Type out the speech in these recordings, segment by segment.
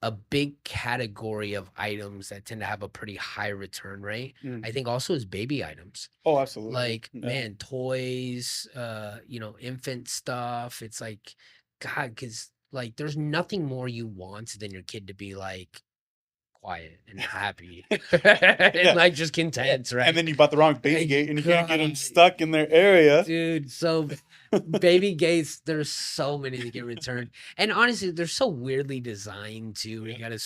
a big category of items that tend to have a pretty high return rate, Mm. I think also is baby items. Oh, absolutely. Like, Yeah. man, toys, infant stuff. It's like, God, because like there's nothing more you want than your kid to be like quiet and happy and Yeah. like just Yeah. content, And right? then you bought the wrong baby Like, gate and you can't get them God, stuck in their area. dude. So baby gates, there's so many that get returned. And honestly, they're so weirdly designed too. You Yeah. gotta,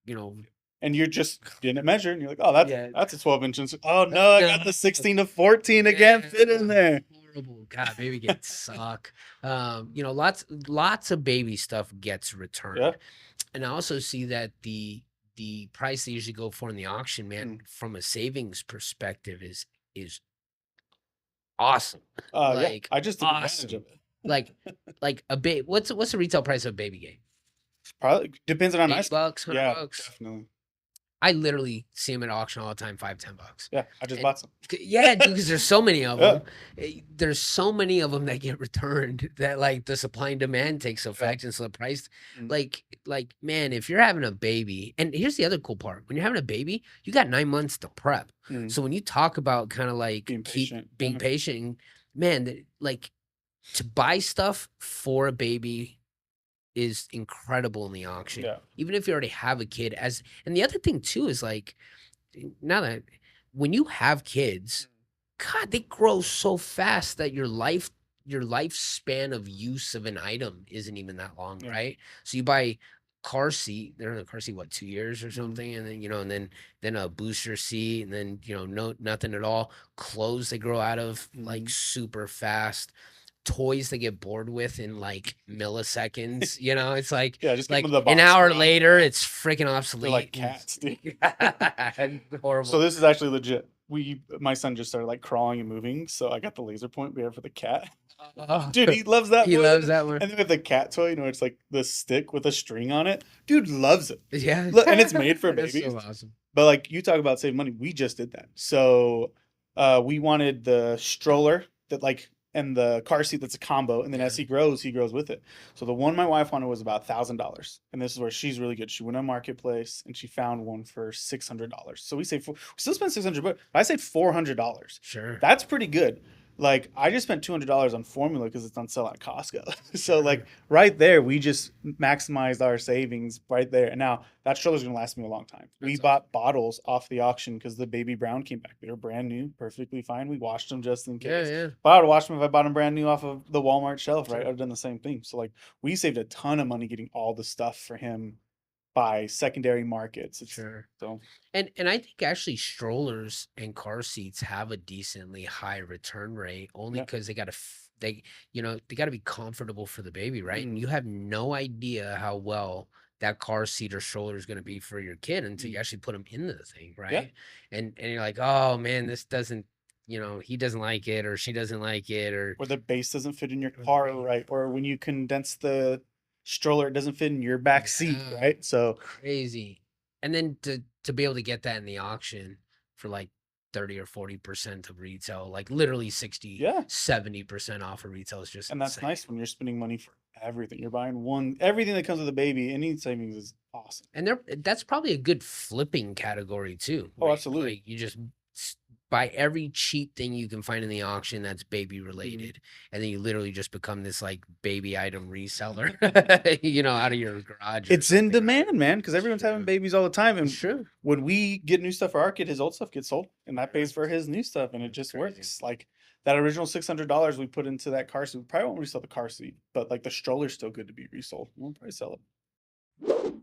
you know, And you're just getting it measured and you're like, oh, that's yeah. that's a 12 inch. Oh no, I got No, the 16 to 14. It can't yeah, fit in there. horrible. God, baby gates suck. Lots of baby stuff gets Yeah. returned. And I also see that the price they usually go for in the auction, man, Mm. from a savings perspective is awesome. Yeah. Like I just took advantage awesome. of it. Like a baby. What's the retail price of a baby game? Probably depends on how nice. 80 bucks, 100 Yeah, bucks. definitely. I literally see them at auction all the time, 5, 10 bucks. Yeah, I just And bought some. yeah, because there's so many of Yeah. them. There's so many of them that get returned that like the supply and demand takes Yeah. effect, and so the price, Mm. like man, if you're having a baby, and here's the other cool part: when you're having a baby, you got 9 months to prep. Mm. So when you talk about kind of like Being patient. being Yeah. patient, man, like to buy stuff for a baby is incredible in the auction. Yeah. Even if you already have a kid. And the other thing too is like, now that when you have kids, God, they grow so fast that your lifespan of use of an item isn't even that long, Yeah. right? So you buy car seat, they're in a car seat, what, 2 years or Mhm. something, and then and then a booster seat, and then nothing at all. Clothes they grow out of like Mhm. super fast. Toys they get bored with in like milliseconds. It's like Yeah, just give them like the an box hour around. later, it's freaking They're like obsolete. cats, dude. Horrible. So this is actually legit. My son just started like crawling and moving, so I got the laser point we have for the cat. Oh, Dude, he loves that he more loves than. that one. And then with the cat toy, it's like the stick with a string on it. Dude loves it. Yeah. Look, and it's made for That's babies. so awesome. But like you talk about saving money, we just did that. So we wanted the stroller that like and the car seat that's a combo, and then as Yeah. he grows with it. So the one my wife wanted was about $1,000, and this is where she's really good. She went on marketplace and she found one for $600. So we still spent 600, but I saved $400. Sure. That's pretty good. Like I just spent $200 on formula because it's on sale at Costco. So Sure. like right there, we just maximized our savings right there. And now that stroller's gonna last me a long time. We That's bought bottles off the auction because the baby brown came back. They were brand new, perfectly fine. We washed them just in Yeah, case. yeah. But I would wash them if I bought them brand new off of the Walmart shelf, right? Sure. I'd have done the same thing. So like we saved a ton of money getting all the stuff for him by secondary markets. Sure. So And I think actually strollers and car seats have a decently high return rate only yeah. because they got to be comfortable for the baby, right? And Mm, you have no idea how well that car seat or stroller is going to be for your kid until you mm. actually put them into the thing, Yeah. right? And you're like, oh man, this doesn't, he doesn't like it or she doesn't like it or Or the base doesn't fit in your car right, or when you condense the stroller, it doesn't fit in your back seat, yeah, right? So crazy. And then to be able to get that in the auction for like 30 or 40% of retail, like literally 60, yeah, 70% off of retail is just and that's insane. nice when you're spending money for everything. You're buying everything that comes with a baby. Any savings is awesome. And that's probably a good flipping category too. Oh, Where absolutely. like you just buy every cheap thing you can find in the auction that's baby Mhm. related, and then you literally just become this like baby item reseller, out of your garage. It's in demand, man, because everyone's having babies all the time. And True. when we get new stuff for our kid, his old stuff gets sold, and that pays for his new stuff, and it just Crazy. works. Like that original $600 we put into that car seat, we probably won't resell the car seat, but like the stroller's still good to be resold. We'll probably sell it.